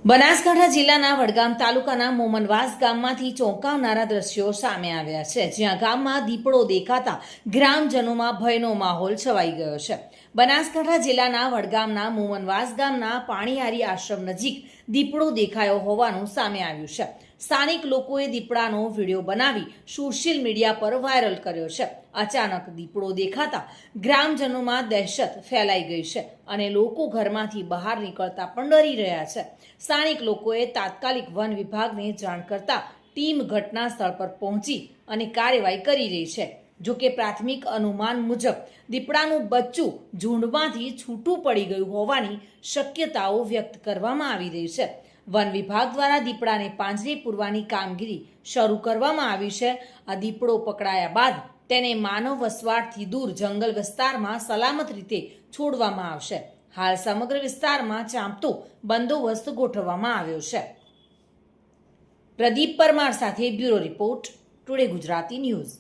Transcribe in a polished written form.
બનાસકાંઠા જિલ્લાના વડગામ તાલુકાના મોમનવાસ ગામમાંથી ચોંકાવનારા દ્રશ્યો સામે આવ્યા છે, જ્યાં ગામમાં દીપડો દેખાતા ગ્રામજનોમાં ભયનો માહોલ છવાઈ ગયો છે. બનાસકાંઠા જિલ્લાના વડગામના મોમનવાસ ગામના પાણીયારી આશ્રમ નજીક દીપડો દેખાયો હોવાનું સામે આવ્યું છે. સ્થાનિક લોકોએ દીપડાનો વિડીયો બનાવી સોશિયલ મીડિયા પર વાયરલ કર્યો છે. અચાનક દીપડો દેખાતા ગ્રામજનોમાં દહેશત ફેલાઈ ગઈ છે અને લોકો ઘરમાંથી બહાર નીકળતા પણ ડરી રહ્યા છે. સ્થાનિક લોકોએ તાત્કાલિક વન વિભાગને જાણ કરતા ટીમ ઘટના સ્થળ પર પહોંચી અને કાર્યવાહી કરી રહી છે. જોકે પ્રાથમિક અનુમાન મુજબ દીપડાનું બચ્ચું ઝૂંડમાંથી છૂટું પડી ગયું હોવાની શક્યતાઓ વ્યક્ત કરવામાં આવી રહી છે. વન વિભાગ દ્વારા દીપડાને પાંજરે પૂરવાની કામગીરી શરૂ કરવામાં આવી છે. આ દીપડો પકડાયા બાદ તેને માનવ વસવાટથી દૂર જંગલ વિસ્તારમાં સલામત રીતે છોડવામાં આવશે. હાલ સમગ્ર વિસ્તારમાં ચાંપતો બંદોબસ્ત ગોઠવવામાં આવ્યો છે. પ્રદીપ પરમાર સાથે bureau report, today Gujarati news.